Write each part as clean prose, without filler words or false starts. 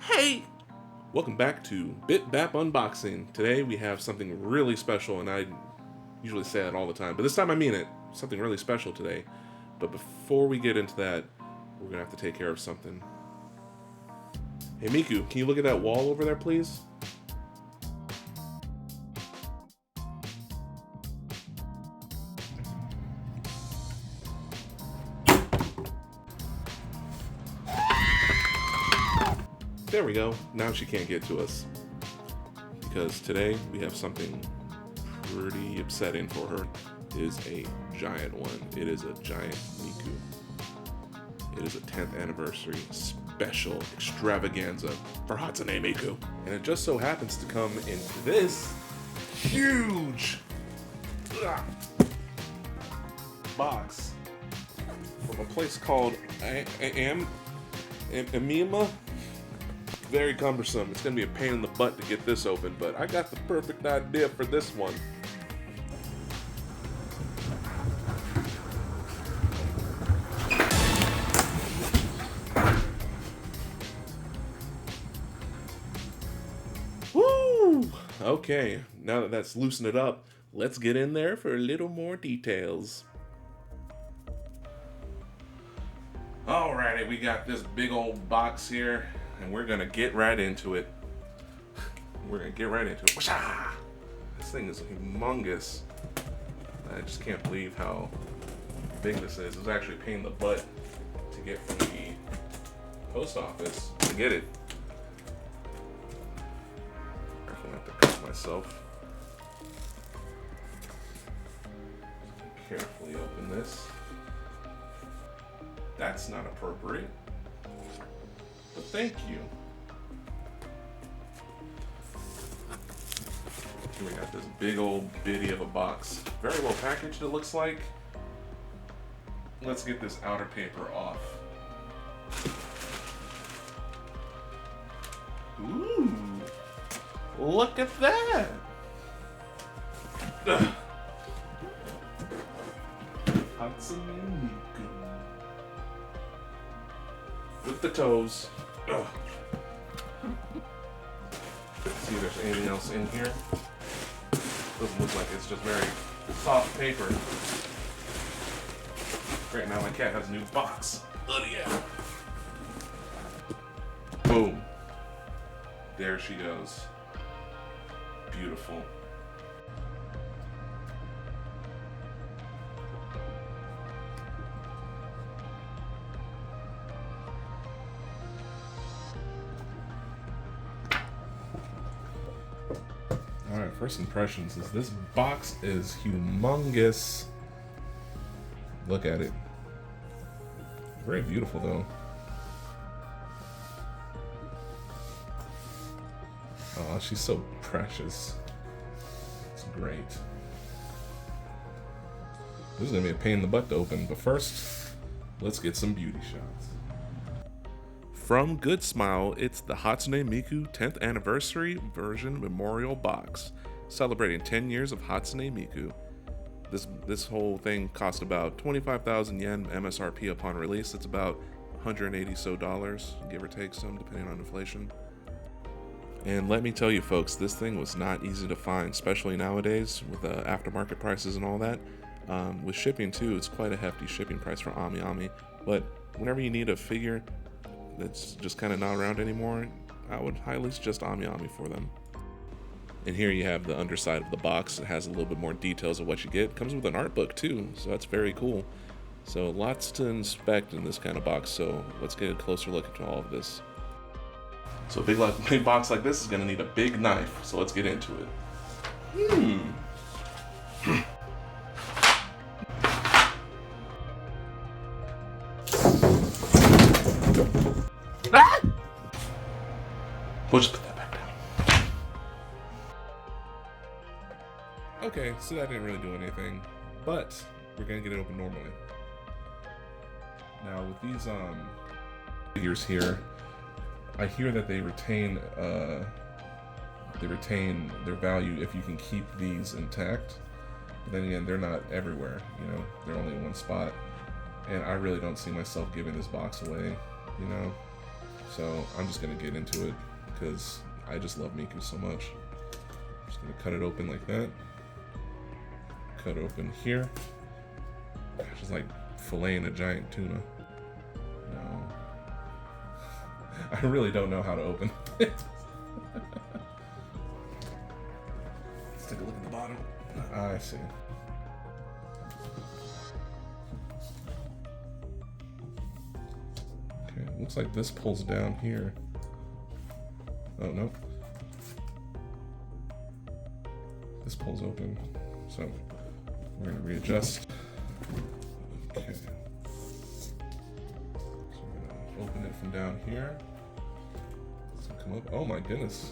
Hey! Welcome back to Bit Bap Unboxing. Today we have something really special, and I usually say that all the time, but this time I mean it. Something really special today. But before we get into that, we're gonna have to take care of something. Hey Miku, can you look at that wall over there, please? There we go. Now she can't get to us. Because today we have something pretty upsetting for her. It is a giant one. It is a giant Miku. It is a 10th anniversary special extravaganza for Hatsune Miku. And it just so happens to come in this huge box from a place called Amima. Very cumbersome. It's gonna be a pain in the butt to get this open, but I got the perfect idea for this one. Woo! Okay, now that that's loosened it up, let's get in there for a little more details. Alrighty, we got this big old box here, and we're gonna get right into it. Whoosh-ah! This thing is humongous. I just can't believe how big this is. It was actually a pain in the butt to get from the post office to get it. I'm gonna have to cut myself. Carefully open this. That's not appropriate. But thank you. Here we got this big old bitty of a box. Very well packaged, it looks like. Let's get this outer paper off. Ooh, look at that. Hatsune Miku. With the toes. Ugh. See if there's anything else in here. Doesn't look like it's just very soft paper. Great, now my cat has a new box. Oh yeah. Boom. There she goes. Beautiful. Alright, first impressions is this box is humongous. Look at it. Very beautiful though. Oh, she's so precious. It's great. This is gonna be a pain in the butt to open, but first, let's get some beauty shots. From Good Smile, it's the Hatsune Miku 10th Anniversary Version Memorial Box, celebrating 10 years of Hatsune Miku. This whole thing cost about 25,000 yen MSRP upon release. It's about 180 so dollars, give or take some, depending on inflation. And let me tell you folks, this thing was not easy to find, especially nowadays with aftermarket prices and all that. With shipping too, it's quite a hefty shipping price for Ami. But whenever you need a figure that's just kind of not around anymore, I would highly suggest Ami for them. And here you have the underside of the box. It has a little bit more details of what you get. It comes with an art book too, so that's very cool. So lots to inspect in this kind of box, so let's get a closer look into all of this. So a big box like this is gonna need a big knife, so let's get into it. Ah! We'll just put that back down. Okay, so that didn't really do anything, but we're gonna get it open normally. Now with these figures here, I hear that they retain their value if you can keep these intact. But then again, they're not everywhere, you know, they're only in one spot. And I really don't see myself giving this box away, you know. So I'm just gonna get into it because I just love Miku so much. I'm just gonna cut it open like that. Cut open here. Just like filleting a giant tuna. No. I really don't know how to open it. Let's take a look at the bottom. I see. Okay, looks like this pulls down here. Oh, no. This pulls open. So we're gonna readjust. Okay. So we're gonna open it from down here. So come up. Oh my goodness.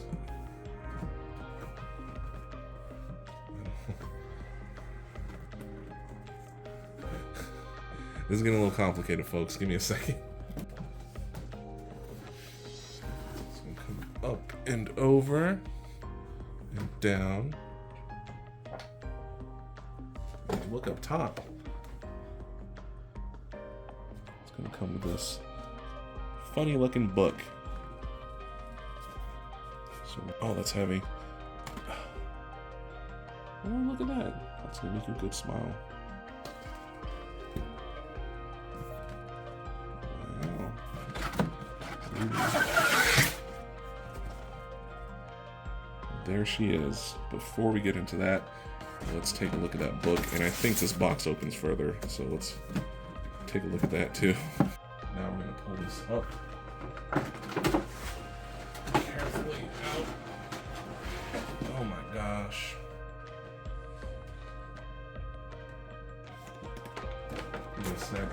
This is getting a little complicated, folks. Give me a second. It's gonna come up and over and down. Look up top. It's gonna come with this funny looking book. So, oh, that's heavy. Oh, look at that. That's gonna make you a good smile. There she is. Before we get into that, let's take a look at that book. And I think this box opens further, so let's take a look at that too. Now we're gonna pull this up. Carefully out. Oh my gosh. Give me a sec.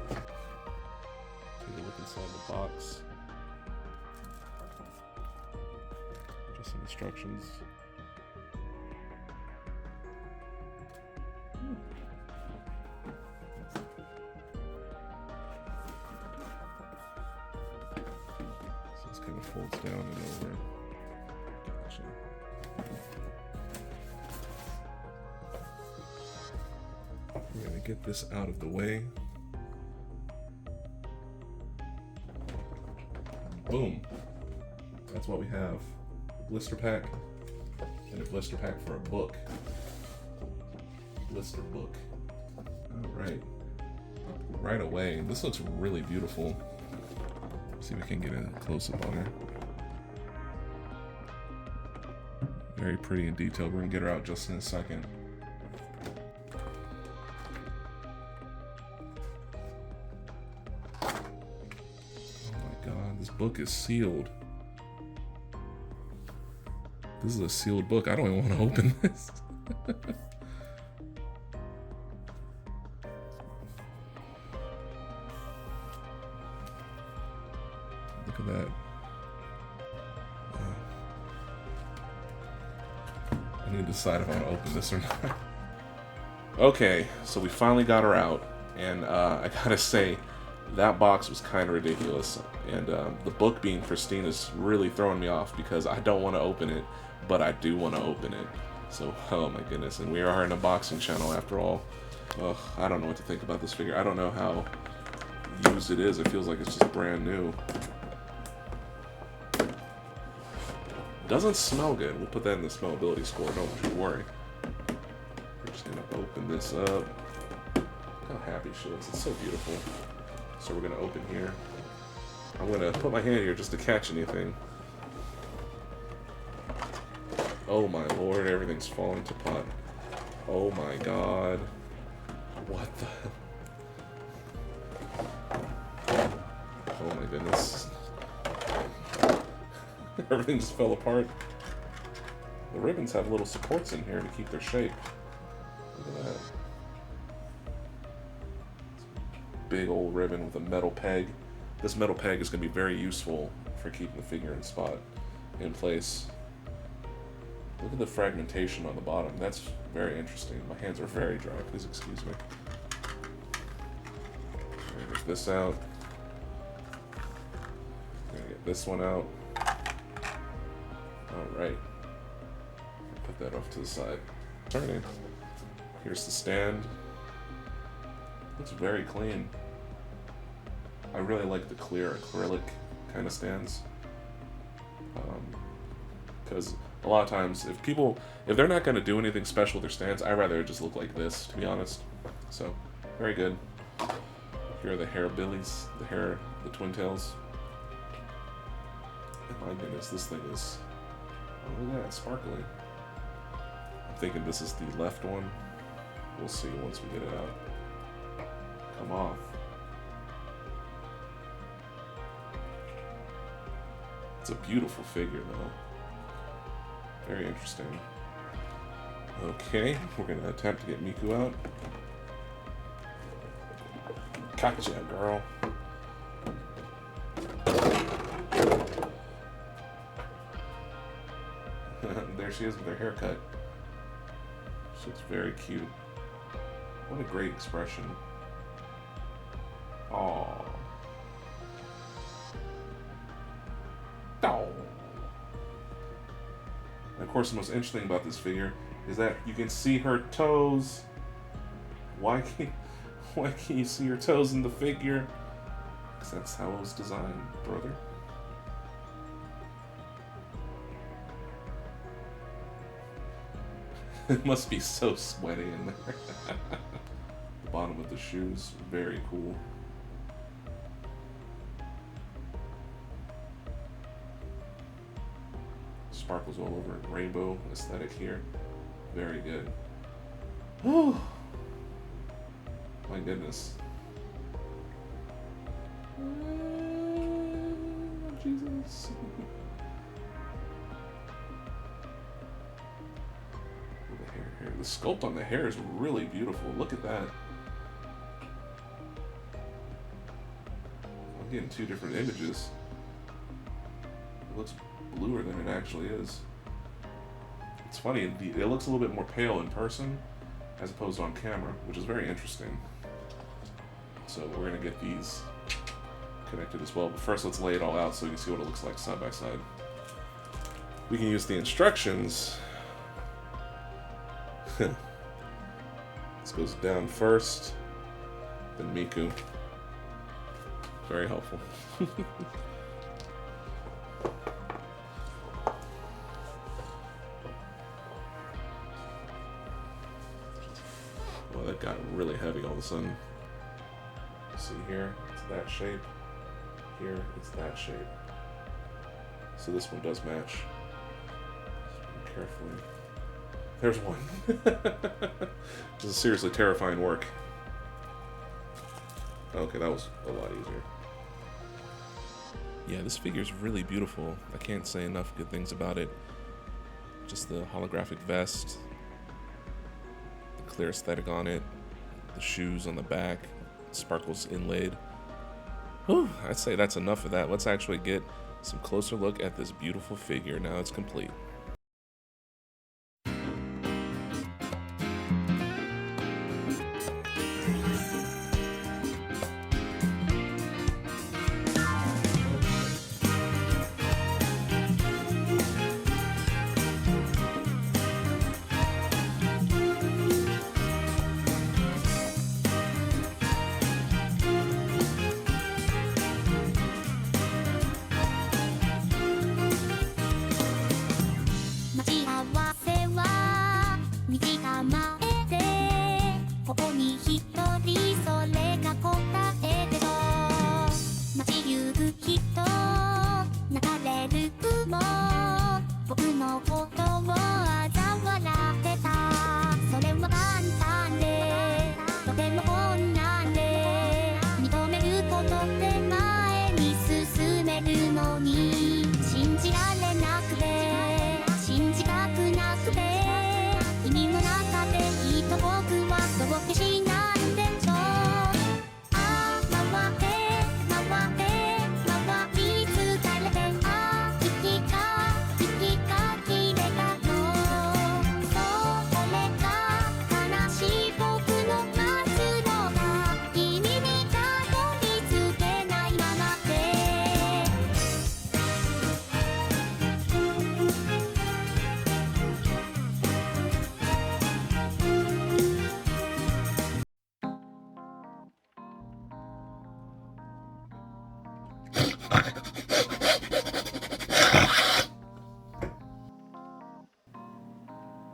Take a look inside the box. Just some instructions. So this kind of folds down and over. Gotcha. We're gonna get this out of the way. Boom. That's what we have. A blister pack and a blister pack for a book. Blister book. Alright. Right away. This looks really beautiful. Let's see if we can get a close-up on her. Very pretty and detailed. We're gonna get her out just in a second. This book is sealed. This is a sealed book. I don't even want to open this. Look at that. I need to decide if I want to open this or not. Okay, so we finally got her out, and I gotta say, that box was kind of ridiculous, and the book being pristine is really throwing me off because I don't want to open it, but I do want to open it. So, oh my goodness, and we are an unboxing channel after all. Ugh, I don't know what to think about this figure. I don't know how used it is. It feels like it's just brand new. Doesn't smell good. We'll put that in the smellability score, don't you worry. We're just gonna open this up. Look how happy she looks. It's so beautiful. So we're gonna open here. I'm gonna put my hand here just to catch anything. Oh my lord, everything's falling to pot. Oh my god. What the? Oh my goodness. Everything just fell apart. The ribbons have little supports in here to keep their shape. Look at that. Big old ribbon with a metal peg. This metal peg is going to be very useful for keeping the figure in place. Look at the fragmentation on the bottom. That's very interesting. My hands are very dry. Please excuse me. Get this out. I'm gonna get this one out. Alright. Put that off to the side. Turning. Here's the stand. Looks very clean. I really like the clear acrylic kind of stands. Because a lot of times, if they're not going to do anything special with their stands, I'd rather it just look like this, to be honest. So, very good. Here are the hair billies, the twin tails. And my goodness, this thing is, oh, look at that, sparkly. I'm thinking this is the left one. We'll see once we get it out. Come off. It's a beautiful figure, though. Very interesting. Okay, we're gonna attempt to get Miku out. Gotcha, girl. There she is with her haircut. She looks very cute. What a great expression. Aww. Oh. And of course, the most interesting about this figure is that you can see her toes. Why can't you see her toes in the figure? Because that's how it was designed, brother. It must be so sweaty in there. The bottom of the shoes, very cool. Sparkles all over. Rainbow aesthetic here. Very good. Oh, my goodness. Jesus. The hair here. The sculpt on the hair is really beautiful. Look at that. I'm getting two different images. It looks bluer than it actually is. It's funny, it looks a little bit more pale in person as opposed to on camera, which is very interesting. So we're gonna get these connected as well, but first let's lay it all out so you can see what it looks like side by side. We can use the instructions. This goes down first, then Miku. Very helpful. Well, that got really heavy all of a sudden. See here, it's that shape. Here, it's that shape. So this one does match. Carefully. There's one. This is seriously terrifying work. Okay, that was a lot easier. Yeah, this figure is really beautiful. I can't say enough good things about it. Just the holographic vest, the clear aesthetic on it, the shoes on the back, sparkles inlaid. Whew, I'd say that's enough of that. Let's actually get some closer look at this beautiful figure now it's complete.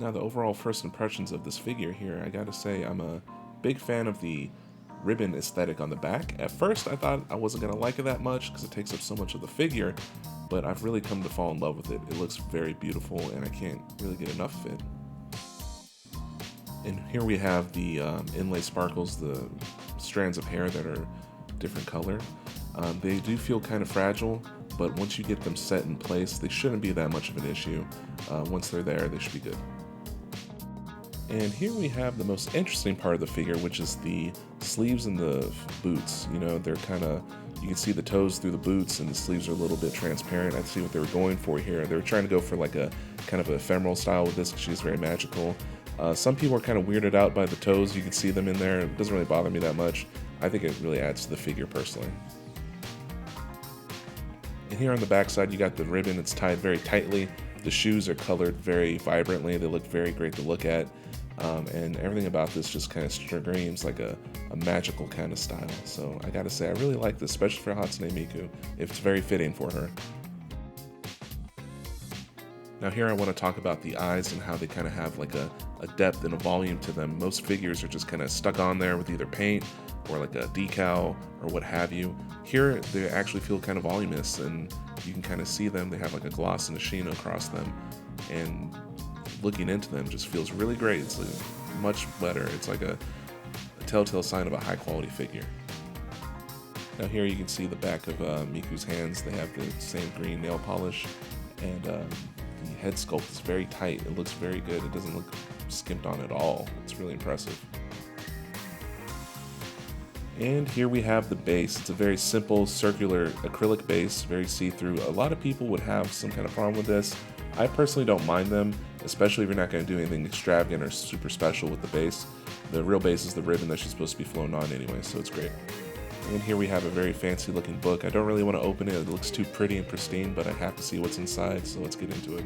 Now, the overall first impressions of this figure here, I gotta say, I'm a big fan of the ribbon aesthetic on the back. At first, I thought I wasn't gonna like it that much because it takes up so much of the figure, but I've really come to fall in love with it. It looks very beautiful, and I can't really get enough of it. And here we have the inlay sparkles, the strands of hair that are different color. They do feel kind of fragile, but once you get them set in place, they shouldn't be that much of an issue. Once they're there, they should be good. And here we have the most interesting part of the figure, which is the sleeves and the boots. You know, they're kind of, you can see the toes through the boots, and the sleeves are a little bit transparent. I see what they were going for here. They were trying to go for like a kind of an ephemeral style with this because she's very magical. Some people are kind of weirded out by the toes. You can see them in there. It doesn't really bother me that much. I think it really adds to the figure personally. And here on the back side, you got the ribbon. It's tied very tightly. The shoes are colored very vibrantly. They look very great to look at. And everything about this just kind of screams like a magical kind of style. So I gotta say, I really like this, especially for Hatsune Miku. It's very fitting for her. Now here I want to talk about the eyes and how they kind of have like a depth and a volume to them. Most figures are just kind of stuck on there with either paint or like a decal or what have you. Here they actually feel kind of voluminous, and you can kind of see them. They have like a gloss and a sheen across them, and looking into them just feels really great. It's like much better. It's like a telltale sign of a high quality figure. Now here you can see the back of Miku's hands. They have the same green nail polish, and the head sculpt is very tight. It looks very good. It doesn't look skimped on at all. It's really impressive. And here we have the base. It's a very simple circular acrylic base, very see-through. A lot of people would have some kind of problem with this. I personally don't mind them, especially if you're not going to do anything extravagant or super special with the base. The real base is the ribbon that she's supposed to be flown on anyway, so it's great. And here we have a very fancy looking book. I don't really want to open it. It looks too pretty and pristine, but I have to see what's inside, so let's get into it.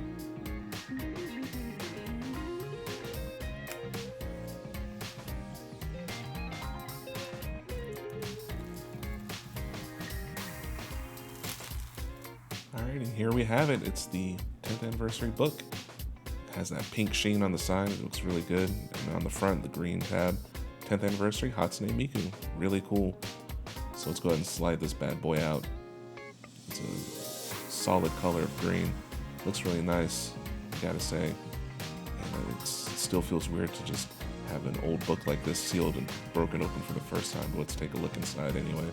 Alright, and here we have it. It's the 10th anniversary book. It has that pink sheen on the side. It looks really good. And on the front, the green tab. 10th anniversary Hatsune Miku. Really cool. So let's go ahead and slide this bad boy out. It's a solid color of green. Looks really nice, I gotta say. And it still feels weird to just have an old book like this sealed and broken open for the first time. But let's take a look inside anyway.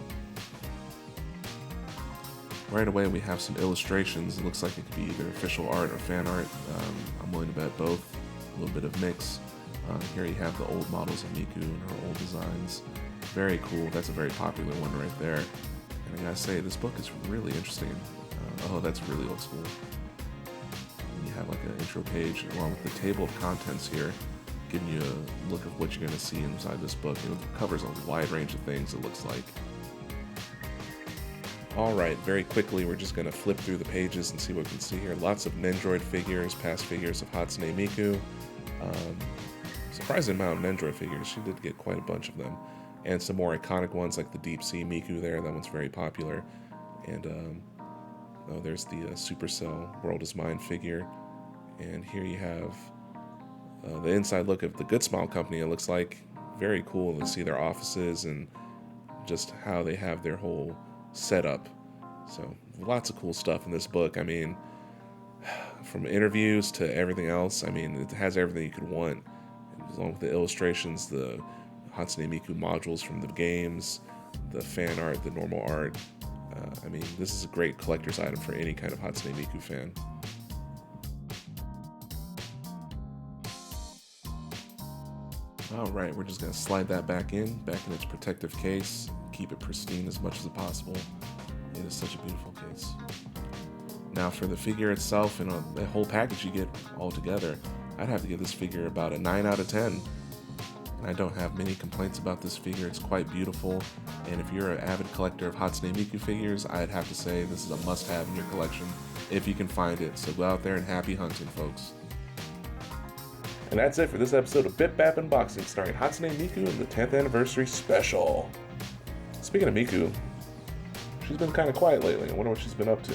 Right away we have some illustrations. It looks like it could be either official art or fan art. I'm willing to bet both. A little bit of mix. Here you have the old models of Miku and her old designs. Very cool. That's a very popular one right there. And I gotta say, this book is really interesting. Oh, that's really old school. And you have like an intro page along with the table of contents here, giving you a look of what you're gonna see inside this book. It covers a wide range of things, it looks like. Alright, very quickly we're just going to flip through the pages and see what we can see here. Lots of Nendoroid figures, past figures of Hatsune Miku. Surprising amount of Nendoroid figures, she did get quite a bunch of them. And some more iconic ones like the Deep Sea Miku there, that one's very popular. And oh, there's the Supercell World is Mine figure. And here you have the inside look of the Good Smile Company. It looks like very cool to see their offices and just how they have their whole setup. So lots of cool stuff in this book. I mean, from interviews to everything else, I mean, it has everything you could want, along with the illustrations, the Hatsune Miku modules from the games, the fan art, the normal art. I mean, this is a great collector's item for any kind of Hatsune Miku fan. Alright, we're just going to slide that back in its protective case, keep it pristine as much as possible. It is such a beautiful case. Now for the figure itself and the whole package you get all together, I'd have to give this figure about a 9 out of 10. And I don't have many complaints about this figure. It's quite beautiful, and if you're an avid collector of Hatsune Miku figures, I'd have to say this is a must-have in your collection if you can find it. So go out there and happy hunting, folks. And that's it for this episode of Bip Bap Unboxing, starring Hatsune Miku and the 10th Anniversary Special. Speaking of Miku, she's been kind of quiet lately. I wonder what she's been up to.